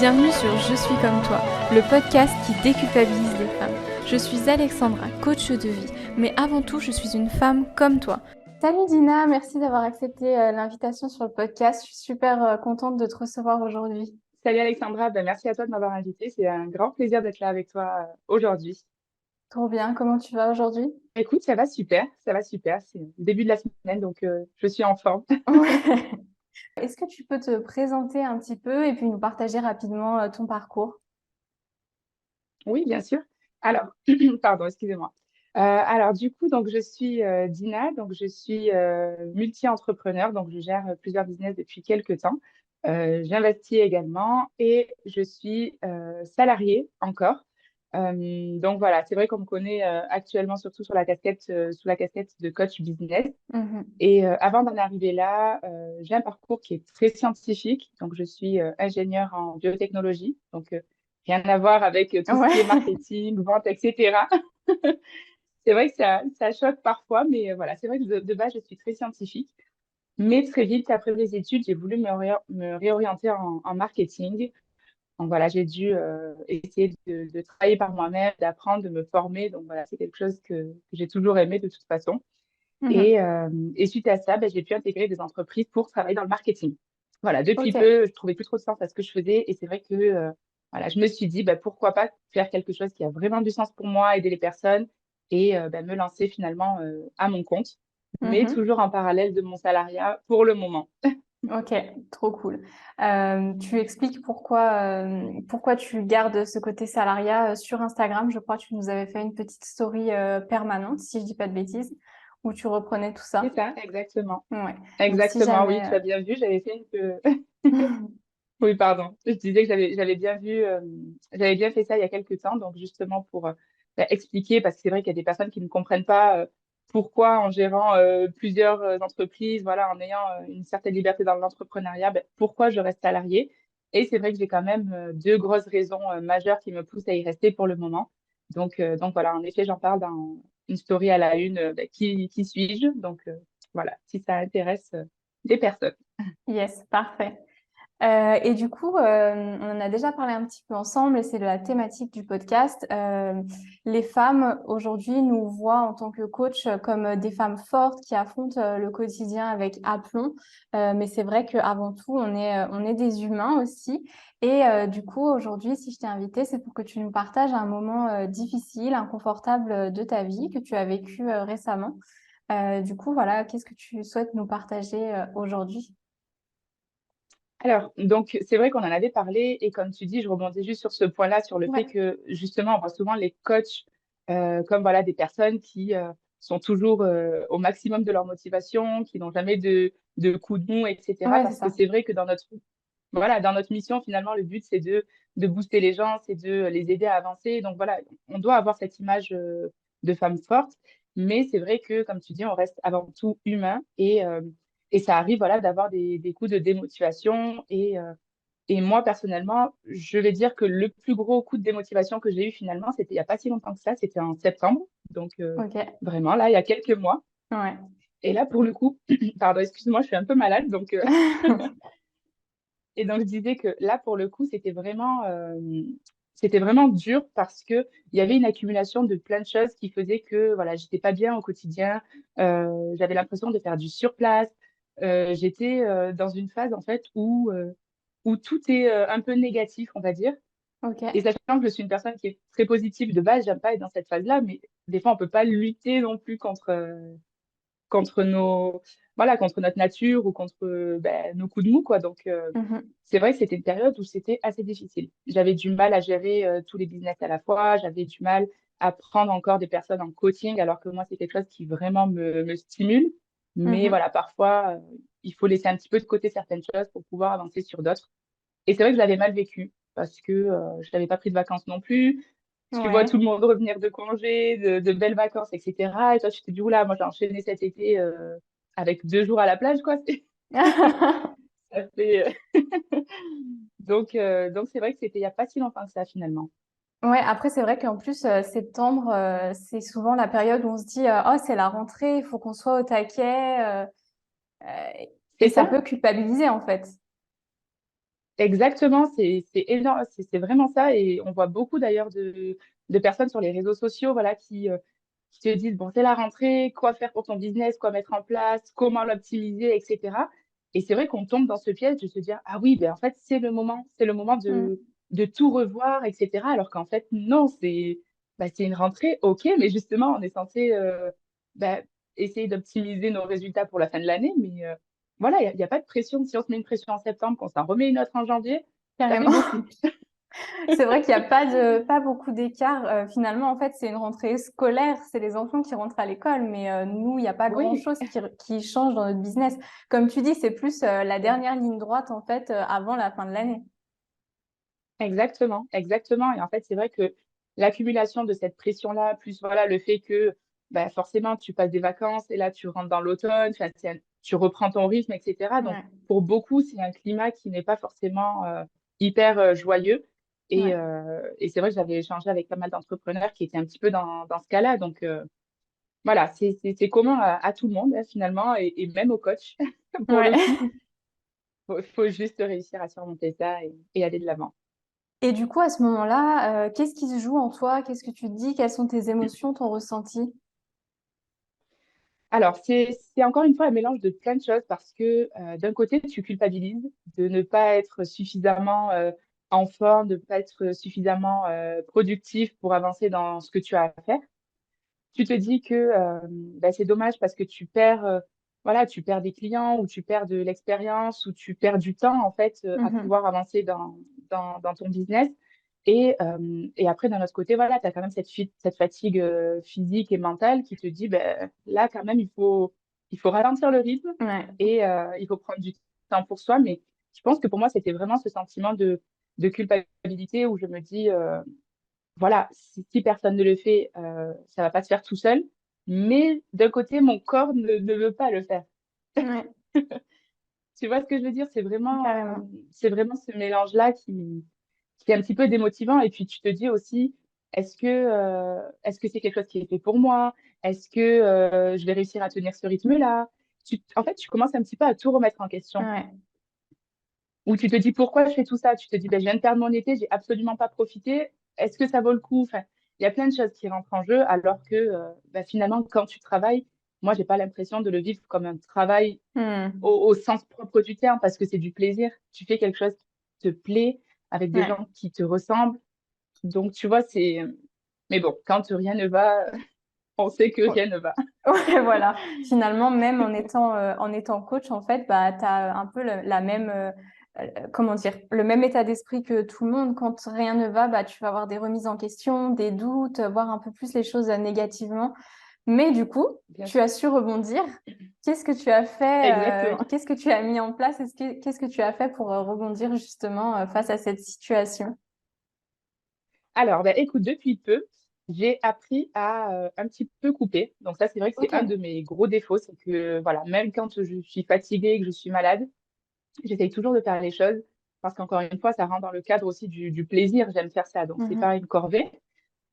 Bienvenue sur Je suis comme toi, le podcast qui déculpabilise les femmes. Je suis Alexandra, coach de vie, mais avant tout, je suis une femme comme toi. Salut Dina, merci d'avoir accepté l'invitation sur le podcast. Je suis super contente de te recevoir aujourd'hui. Salut Alexandra, merci à toi de m'avoir invitée. C'est un grand plaisir d'être là avec toi aujourd'hui. Trop bien, comment tu vas aujourd'hui? Écoute, ça va super, ça va super. C'est le début de la semaine, donc je suis en forme. Ouais. Est-ce que tu peux te présenter un petit peu et puis nous partager rapidement ton parcours? Oui, bien sûr. Alors, pardon, excusez-moi. Alors, du coup, donc je suis Dina, donc je suis multi-entrepreneur, donc je gère plusieurs business depuis quelques temps. J'investis également et je suis salariée encore. Donc voilà, c'est vrai qu'on me connaît actuellement surtout sur la casquette, sous la casquette de coach business. Mhm. Et avant d'en arriver là, j'ai un parcours qui est très scientifique. Donc, je suis ingénieure en biotechnologie. Donc, rien à voir avec tout ce qui est Ouais. marketing, vente, etc. C'est vrai que ça choque parfois, mais voilà, c'est vrai que de base, je suis très scientifique. Mais très vite, après les études, j'ai voulu me réorienter en marketing. Donc, voilà, j'ai dû essayer de travailler par moi-même, d'apprendre, de me former. Donc, voilà, c'est quelque chose que j'ai toujours aimé de toute façon. Mhm. Et suite à ça, j'ai pu intégrer des entreprises pour travailler dans le marketing. Voilà, depuis Ok. peu, je trouvais plus trop de sens à ce que je faisais. Et c'est vrai que voilà, je me suis dit, pourquoi pas faire quelque chose qui a vraiment du sens pour moi, aider les personnes et me lancer finalement à mon compte, mais Mhm. toujours en parallèle de mon salariat pour le moment. Ok, trop cool. Tu expliques pourquoi tu gardes ce côté salariat sur Instagram. Je crois que tu nous avais fait une petite story permanente, si je dis pas de bêtises, où tu reprenais tout C'est ça. ça, exactement. Ouais. Donc si Exactement, oui, jamais... tu as bien vu, j'avais fait une... Oui, pardon. Je disais que j'avais bien vu, j'avais bien fait ça il y a quelques temps, donc justement pour expliquer, parce que c'est vrai qu'il y a des personnes qui ne comprennent pas pourquoi en gérant plusieurs entreprises, voilà, en ayant une certaine liberté dans l'entrepreneuriat, pourquoi je reste salariée. Et c'est vrai que j'ai quand même deux grosses raisons majeures qui me poussent à y rester pour le moment. Donc voilà, en effet, j'en parle dans une story à la une, qui suis-je? Donc voilà, si ça intéresse des personnes. Yes, parfait. Et du coup, on en a déjà parlé un petit peu ensemble et c'est la thématique du podcast. Les femmes aujourd'hui nous voient en tant que coach comme des femmes fortes qui affrontent le quotidien avec aplomb. Mais c'est vrai qu'avant tout, on est des humains aussi. Et du coup, aujourd'hui, si je t'ai invitée, c'est pour que tu nous partages un moment difficile, inconfortable de ta vie que tu as vécu récemment. Du coup, voilà, qu'est-ce que tu souhaites nous partager aujourd'hui? Alors, donc, c'est vrai qu'on en avait parlé et comme tu dis, je rebondis juste sur ce point-là, sur le fait Ouais, que justement, on voit souvent les coachs comme voilà, des personnes qui sont toujours au maximum de leur motivation, qui n'ont jamais de coup de mou, etc. ouais, c'est Parce que ça. c'est vrai que voilà, dans notre mission, finalement, le but, c'est de booster les gens, c'est de les aider à avancer. Donc voilà, on doit avoir cette image de femme forte, mais c'est vrai que, comme tu dis, on reste avant tout humain et ça arrive voilà, d'avoir des coups de démotivation. Et moi, personnellement, je vais dire que le plus gros coup de démotivation que j'ai eu finalement, c'était il n'y a pas si longtemps que ça, c'était en septembre. Donc Ok. vraiment, là, il y a quelques mois. Ouais. Et là, pour le coup, pardon, excuse-moi, je suis un peu malade. Et donc, je disais que là, pour le coup, c'était vraiment dur parce que il y avait une accumulation de plein de choses qui faisaient que, voilà, j'étais pas bien au quotidien. J'avais l'impression de faire du surplace. J'étais dans une phase, en fait, où tout est un peu négatif, on va dire. Et Ok. sachant que je suis une personne qui est très positive de base, j'aime pas être dans cette phase-là, mais des fois, on peut pas lutter non plus contre voilà, contre notre nature ou contre nos coups de mou, quoi. Donc, Mhm. c'est vrai que c'était une période où c'était assez difficile. J'avais du mal à gérer tous les business à la fois, j'avais du mal à prendre encore des personnes en coaching, alors que moi, c'est quelque chose qui vraiment me stimule. Mais Mhm. voilà, parfois, il faut laisser un petit peu de côté certaines choses pour pouvoir avancer sur d'autres. Et c'est vrai que je l'avais mal vécu parce que je n'avais pas pris de vacances non plus. Tu vois Ouais. tout le monde revenir de congés, de belles vacances, etc. Et toi, tu te dis, oula, moi, j'ai enchaîné cet été avec 2 jours à la plage, quoi. Ça fait, donc c'est vrai que c'était il n'y a pas si longtemps que ça, finalement. Ouais, après, c'est vrai qu'en plus, septembre, c'est souvent la période où on se dit, oh, c'est la rentrée, il faut qu'on soit au taquet. Euh, et C'est ça ça? peut culpabiliser, en fait. Exactement, c'est énorme, c'est vraiment ça. Et on voit beaucoup d'ailleurs de personnes sur les réseaux sociaux, voilà, qui te disent, bon, c'est la rentrée, quoi faire pour ton business, quoi mettre en place, comment l'optimiser, etc. Et c'est vrai qu'on tombe dans ce piège de se dire, ah oui, ben en fait, c'est le moment Mm. de tout revoir, etc. Alors qu'en fait, non, c'est une rentrée, ok, mais justement, on est censé ben, essayer d'optimiser nos résultats pour la fin de l'année, mais voilà, il y a pas de pression. Si on se met une pression en septembre, qu'on s'en remet une autre en janvier, ça fait Carrément. beaucoup. C'est vrai qu'il n'y a pas beaucoup d'écart. Finalement, en fait, c'est une rentrée scolaire, c'est les enfants qui rentrent à l'école, mais nous, il n'y a pas Oui, grand-chose qui change dans notre business. Comme tu dis, c'est plus la dernière ligne droite, en fait, avant la fin de l'année. exactement, exactement. Et en fait, c'est vrai que l'accumulation de cette pression-là, plus voilà, le fait que bah, forcément tu passes des vacances et là tu rentres dans l'automne, enfin, tu reprends ton rythme, etc. Donc Ouais, pour beaucoup, c'est un climat qui n'est pas forcément hyper joyeux. ouais, Et c'est vrai que j'avais échangé avec pas mal d'entrepreneurs qui étaient un petit peu dans ce cas-là. Donc voilà, c'est commun à tout le monde hein, finalement et même aux coachs pour ouais. le coup. Faut juste réussir à surmonter ça et aller de l'avant. Et du coup, à ce moment-là, qu'est-ce qui se joue en toi? Qu'est-ce que tu te dis? Quelles sont tes émotions, ton ressenti? Alors, c'est encore une fois un mélange de plein de choses parce que d'un côté, tu culpabilises de ne pas être suffisamment en forme, de ne pas être suffisamment productif pour avancer dans ce que tu as à faire. Tu te dis que bah, c'est dommage parce que voilà, tu perds des clients ou tu perds de l'expérience ou tu perds du temps en fait à Mhm. pouvoir avancer dans ton business. Et après, d'un autre côté, voilà, tu as quand même cette fatigue physique et mentale qui te dit, ben, là, quand même, il faut ralentir le rythme Ouais, et il faut prendre du temps pour soi. Mais je pense que pour moi, c'était vraiment ce sentiment de culpabilité où je me dis, voilà, si personne ne le fait, ça va pas se faire tout seul. Mais d'un côté, mon corps ne veut pas le faire. ouais, Tu vois ce que je veux dire? carrément. C'est vraiment ce mélange-là qui est un petit peu démotivant. Et puis tu te dis aussi, est-ce que c'est quelque chose qui est fait pour moi? Est-ce que je vais réussir à tenir ce rythme-là? En fait, tu commences un petit peu à tout remettre en question. Ouais, Ou tu te dis pourquoi je fais tout ça? Tu te dis, ben, je viens de perdre mon été, j'ai absolument pas profité. Est-ce que ça vaut le coup? Enfin, il y a plein de choses qui rentrent en jeu, alors que ben, finalement, quand tu travailles, moi, j'ai pas l'impression de le vivre comme un travail Hmm. au sens propre du terme, parce que c'est du plaisir. Tu fais quelque chose qui te plaît, avec des Ouais. gens qui te ressemblent. Donc, tu vois, c'est. Mais bon, quand rien ne va, on sait que Ouais. rien ne va. Ouais, voilà. Finalement, même en étant coach, en fait, bah, tu as un peu la même, comment dire, le même état d'esprit que tout le monde. Quand rien ne va, bah, tu vas avoir des remises en question, des doutes, voir un peu plus les choses négativement. Mais du coup, Bien tu as sûr. su rebondir. Qu'est-ce que tu as fait, Exactement. qu'est-ce que tu as mis en place? Qu'est-ce que tu as fait pour rebondir justement face à cette situation? Alors, ben, écoute, depuis peu, j'ai appris à un petit peu couper. Donc ça, c'est vrai que c'est Ok. un de mes gros défauts, c'est que voilà, même quand je suis fatiguée, que je suis malade, j'essaye toujours de faire les choses parce qu'encore une fois, ça rentre dans le cadre aussi du plaisir. J'aime faire ça, donc c'est pas Mhm. une corvée.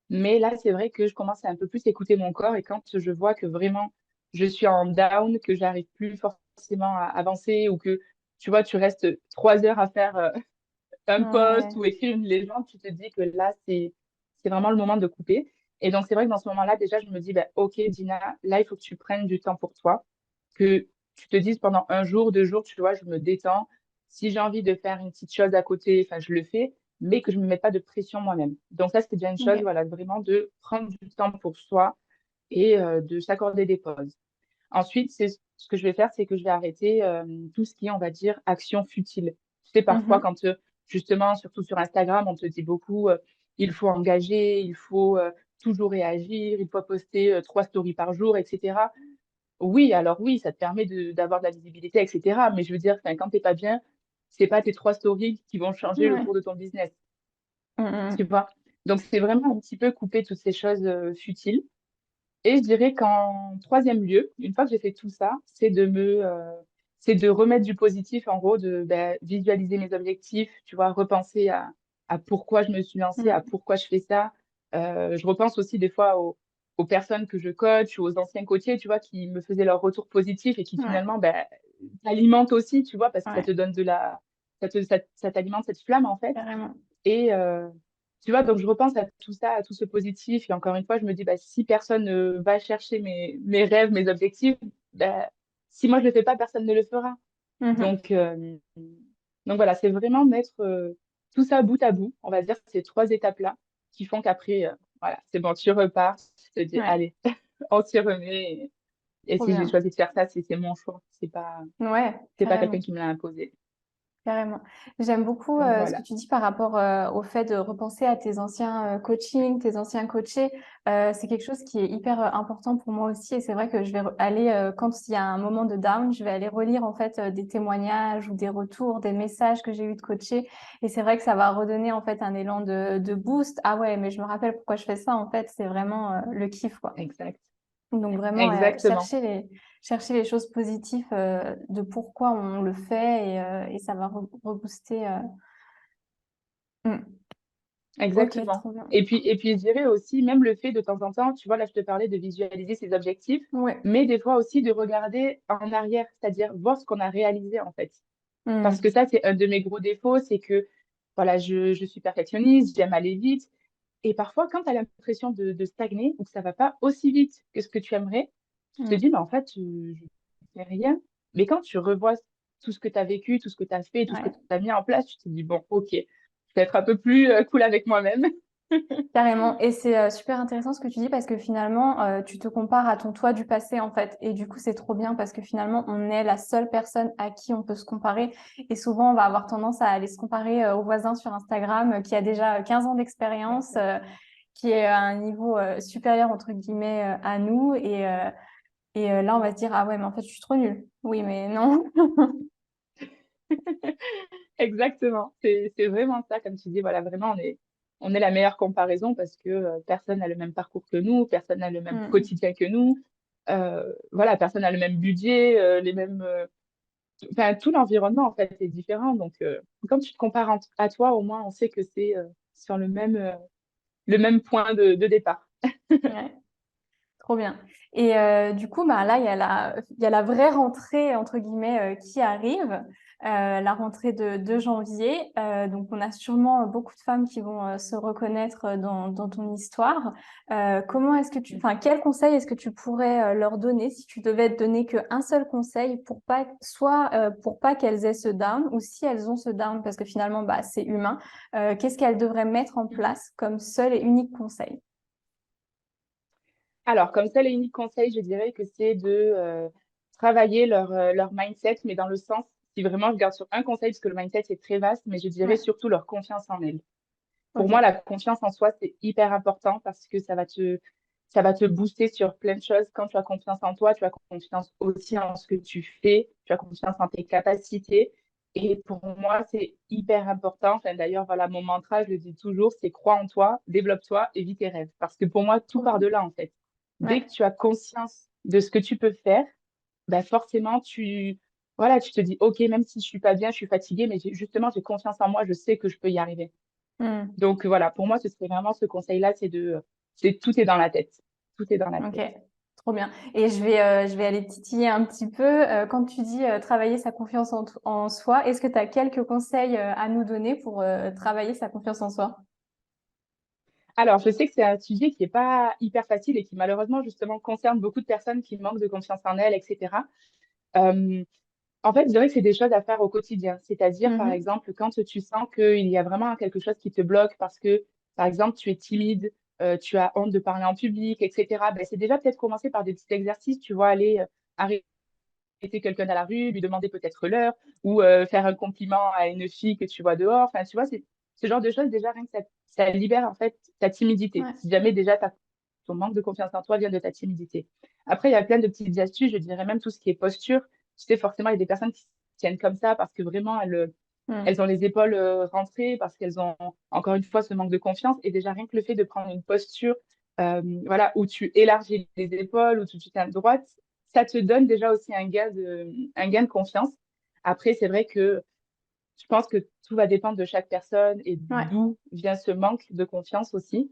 Mais là, c'est vrai que je commence à un peu plus écouter mon corps et quand je vois que vraiment je suis en down, que j'arrive plus forcément à avancer ou que tu vois, tu restes 3 heures à faire un post Ouais. ou écrire une légende, tu te dis que là, c'est vraiment le moment de couper. Et donc, c'est vrai que dans ce moment-là, déjà, je me dis, ben, OK, Dina, là, il faut que tu prennes du temps pour toi, que tu te dises pendant un jour, 2 jours, tu vois, je me détends. Si j'ai envie de faire une petite chose à côté, enfin, je le fais, mais que je ne me mette pas de pression moi-même. Donc, ça, c'est déjà une chose, Ok. voilà, vraiment de prendre du temps pour soi et de s'accorder des pauses. Ensuite, ce que je vais faire, c'est que je vais arrêter tout ce qui est, on va dire, action futile. Tu sais, parfois, Mhm. quand justement, surtout sur Instagram, on te dit beaucoup, il faut engager, il faut toujours réagir, il faut poster 3 stories par jour, etc. Oui, alors oui, ça te permet d'avoir de la visibilité, etc. Mais je veux dire, enfin, quand t'es pas bien, c'est pas tes 3 stories qui vont changer le Ouais. cours de ton business, tu Mhm. vois. Donc, c'est vraiment un petit peu couper toutes ces choses futiles. Et je dirais qu'en troisième lieu, une fois que j'ai fait tout ça, c'est de remettre du positif, en gros, de ben, visualiser mes objectifs, tu vois, repenser à pourquoi je me suis lancée, à Mhm. pourquoi je fais ça. Je repense aussi des fois aux personnes que je coach ou aux anciens coachés, tu vois, qui me faisaient leur retour positif et qui Ouais. finalement, ben, t'alimentent aussi, tu vois, parce que ça Ouais. te donne ça t'alimente cette flamme, en fait. Carrément. Et tu vois, donc je repense à tout ça, à tout ce positif. Et encore une fois, je me dis, bah, si personne ne va chercher mes rêves, mes objectifs, bah, si moi je le fais pas, personne ne le fera. Mhm. Donc, voilà, c'est vraiment mettre tout ça bout à bout, on va dire, ces trois étapes-là, qui font qu'après, voilà, c'est bon, tu repars, tu te dis, Ouais, allez, on s'y remet. Et trop si j'ai bien. choisi de faire ça, c'est mon choix. Ouais, C'est pas quelqu'un carrément. qui me l'a imposé. Carrément. J'aime beaucoup Donc ce que voilà. tu dis par rapport au fait de repenser à tes anciens coachings, tes anciens coachés. C'est quelque chose qui est hyper important pour moi aussi. Et c'est vrai que je vais aller, quand il y a un moment de down, je vais aller relire en fait des témoignages ou des retours, des messages que j'ai eu de coachés. Et c'est vrai que ça va redonner en fait un élan de boost. Ah ouais, mais je me rappelle pourquoi je fais ça en fait. C'est vraiment le kiff, quoi. Exact. Donc vraiment, Exactement. chercher les choses positives de pourquoi on le fait et ça va rebooster. Hmm. Ok, Exactement. trop bien. Et puis, je dirais aussi, même le fait de temps en temps, tu vois, là, je te parlais de visualiser ses objectifs, Ouais. mais des fois aussi de regarder en arrière, c'est-à-dire voir ce qu'on a réalisé, en fait. Parce que Hmm. ça, c'est un de mes gros défauts, c'est que, voilà, je suis perfectionniste, j'aime aller vite. Et parfois, quand tu as l'impression de stagner ou que ça va pas aussi vite que ce que tu aimerais, tu te Hmm. dis, mais en fait, je fais rien. Mais quand tu revois tout ce que tu as vécu, tout ce que tu as fait, tout ce que Ouais. tu as mis en place, tu te dis, bon, ok, je vais être un peu plus cool avec moi-même. Carrément. Et c'est super intéressant ce que tu dis parce que finalement, tu te compares à ton toi du passé en fait. Et du coup, c'est trop bien parce que finalement, on est la seule personne à qui on peut se comparer. Et souvent, on va avoir tendance à aller se comparer au voisin sur Instagram qui a déjà 15 ans d'expérience, qui est à un niveau supérieur entre guillemets à nous. Et là, on va se dire, ah ouais, mais en fait, je suis trop nulle. Oui, mais non. Exactement. C'est vraiment ça, comme tu dis, voilà, vraiment, on est la meilleure comparaison parce que personne n'a le même parcours que nous, personne n'a le même Hmm. quotidien que nous. Voilà, personne n'a le même budget, les mêmes. Enfin, tout l'environnement, en fait, est différent. Donc, quand tu te compares à toi, au moins, on sait que c'est sur le même point de départ. Ouais. Trop bien. Et du coup, bah, là, il y a la vraie rentrée, entre guillemets, qui arrive, la rentrée de janvier. Donc, on a sûrement beaucoup de femmes qui vont se reconnaître dans ton histoire. Comment est-ce que enfin, quel conseil est-ce que tu pourrais leur donner si tu devais te donner qu'un seul conseil pour pas, soit pour pas qu'elles aient ce down, ou si elles ont ce down, parce que finalement, bah, c'est humain, qu'est-ce qu'elles devraient mettre en Mhm. place comme seul et unique conseil? Alors, comme ça, les uniques conseils, je dirais que c'est de travailler leur mindset, mais dans le sens, si vraiment je garde sur un conseil, parce que le mindset, c'est très vaste, mais je dirais Ouais, surtout leur confiance en elles. Pour moi, ok. la confiance en soi, c'est hyper important parce que ça va te booster sur plein de choses. Quand tu as confiance en toi, tu as confiance aussi en ce que tu fais, tu as confiance en tes capacités. Et pour moi, c'est hyper important. Enfin, d'ailleurs, voilà, mon mantra, je le dis toujours, c'est crois en toi, développe-toi et vis tes rêves. Parce que pour moi, tout Trop part bien. de là, en fait. Dès que Ouais. tu as conscience de ce que tu peux faire, bah forcément, voilà, tu te dis, OK, même si je suis pas bien, je suis fatiguée, mais justement, j'ai confiance en moi, je sais que je peux y arriver. Hmm. Donc voilà, pour moi, ce serait vraiment ce conseil-là, c'est tout est dans la tête. Tout est dans la Ok. tête. Trop bien. Et je vais aller titiller un petit peu. Quand tu dis travailler sa confiance en soi, est-ce que tu as quelques conseils à nous donner pour travailler sa confiance en soi? Alors, je sais que c'est un sujet qui n'est pas hyper facile et qui malheureusement justement concerne beaucoup de personnes qui manquent de confiance en elles, etc. Euh, En fait, je dirais que c'est des choses à faire au quotidien. C'est-à-dire, par Mhm. exemple, quand tu sens qu'il y a vraiment quelque chose qui te bloque parce que, par exemple, tu es timide, tu as honte de parler en public, etc., ben, c'est déjà peut-être commencer par des petits exercices, tu vois, aller arrêter quelqu'un à la rue, lui demander peut-être l'heure, ou faire un compliment à une fille que tu vois dehors. Enfin, tu vois, c'est ce genre de choses, déjà, rien que ça libère en fait ta timidité. Ouais. Si jamais déjà ton manque de confiance en toi vient de ta timidité. Après, il y a plein de petites astuces, je dirais même tout ce qui est posture. Tu sais, forcément, il y a des personnes qui se tiennent comme ça parce que vraiment, elles Hmm. ont les épaules rentrées, parce qu'elles ont, encore une fois, ce manque de confiance. Et déjà, rien que le fait de prendre une posture voilà, où tu élargis les épaules, où tu te tiens droite, ça te donne déjà aussi un gain de confiance. Après, c'est vrai que je pense que tout va dépendre de chaque personne et Ouais. d'où vient ce manque de confiance aussi.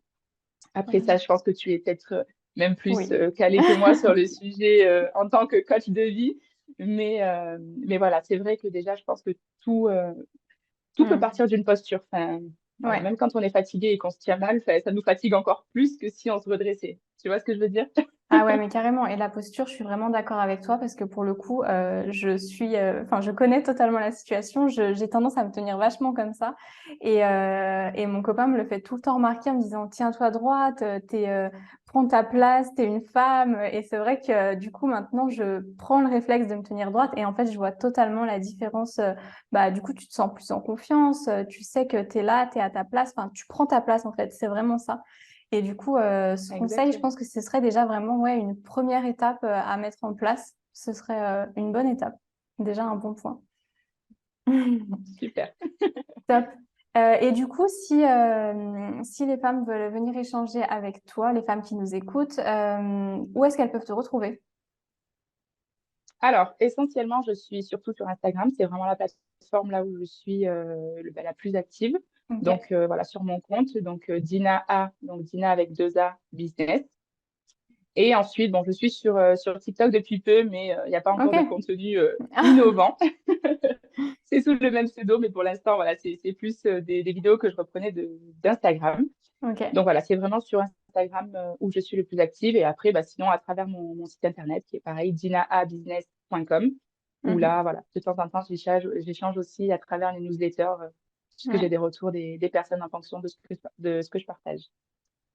Après ça, Carrément. je pense que tu es peut-être même plus Oui. calé que moi sur le sujet en tant que coach de vie. Mais voilà, c'est vrai que déjà, je pense que tout, tout peut partir d'une posture. Enfin, voilà, Ouais. même quand on est fatigué et qu'on se tient mal, enfin, ça nous fatigue encore plus que si on se redressait. Tu vois ce que je veux dire? Ah ouais, mais carrément. Et la posture, je suis vraiment d'accord avec toi parce que pour le coup, enfin, je connais totalement la situation. J'ai tendance à me tenir vachement comme ça. Et mon copain me le fait tout le temps remarquer en me disant, tiens-toi droite, prends ta place, t'es une femme. Et c'est vrai que du coup, maintenant, je prends le réflexe de me tenir droite. Et en fait, je vois totalement la différence. Bah, du coup, tu te sens plus en confiance. Tu sais que t'es là, t'es à ta place. Enfin, tu prends ta place, en fait. C'est vraiment ça. Et du coup, ce conseil, je Exactement. pense que ce serait déjà vraiment ouais, une première étape à mettre en place. Ce serait une bonne étape. Déjà un bon point. Super. Top. Et du coup, si les femmes veulent venir échanger avec toi, les femmes qui nous écoutent, où est-ce qu'elles peuvent te retrouver? Alors, essentiellement, je suis surtout sur Instagram. C'est vraiment la plateforme là où je suis la plus active. Ok. Donc, voilà, sur mon compte. Donc, Dina A, donc Dina avec deux A, business. Et ensuite, bon, je suis sur TikTok depuis peu, mais il n'y a pas encore de Ok. contenu innovant. C'est sous le même pseudo, mais pour l'instant, voilà, c'est plus des vidéos que je reprenais d'Instagram. Ok. Donc voilà, c'est vraiment sur Instagram où je suis le plus active. Et après, bah, sinon, à travers mon site internet, qui est pareil, dinaabusiness.com, où Mhm. là, voilà, de temps en temps, j'échange aussi à travers les newsletters, puisque j'ai Ouais. des retours des personnes en fonction de ce que je partage.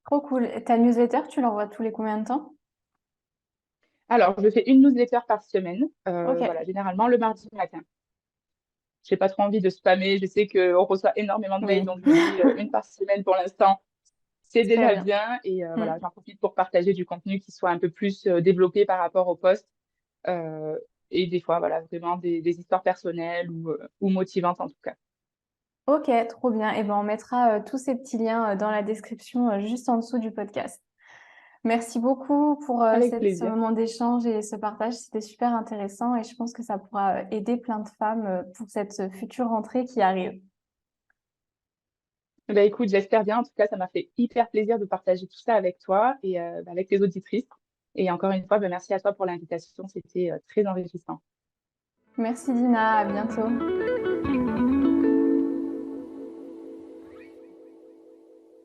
Trop cool. Ta newsletter, tu l'envoies tous les combien de temps? Alors, je fais une newsletter par semaine, voilà, Ok. généralement le mardi matin. J'ai pas trop envie de spammer. Je sais qu'on reçoit énormément de mails, Oui. donc je me dis une par semaine pour l'instant, c'est Très déjà bien. bien. Et Mm. voilà, j'en profite pour partager du contenu qui soit un peu plus développé par rapport au post. Euh, et des fois, voilà, vraiment des histoires personnelles ou motivantes en tout cas. Ok, trop bien. Et ben, on mettra tous ces petits liens dans la description juste en dessous du podcast. Merci beaucoup pour Avec ce plaisir. moment d'échange et ce partage. C'était super intéressant et je pense que ça pourra aider plein de femmes pour cette future rentrée qui arrive. Bah, écoute, j'espère bien. En tout cas, ça m'a fait hyper plaisir de partager tout ça avec toi et avec tes auditrices. Et encore une fois, bah, merci à toi pour l'invitation. C'était très enrichissant. Merci Dina, à bientôt.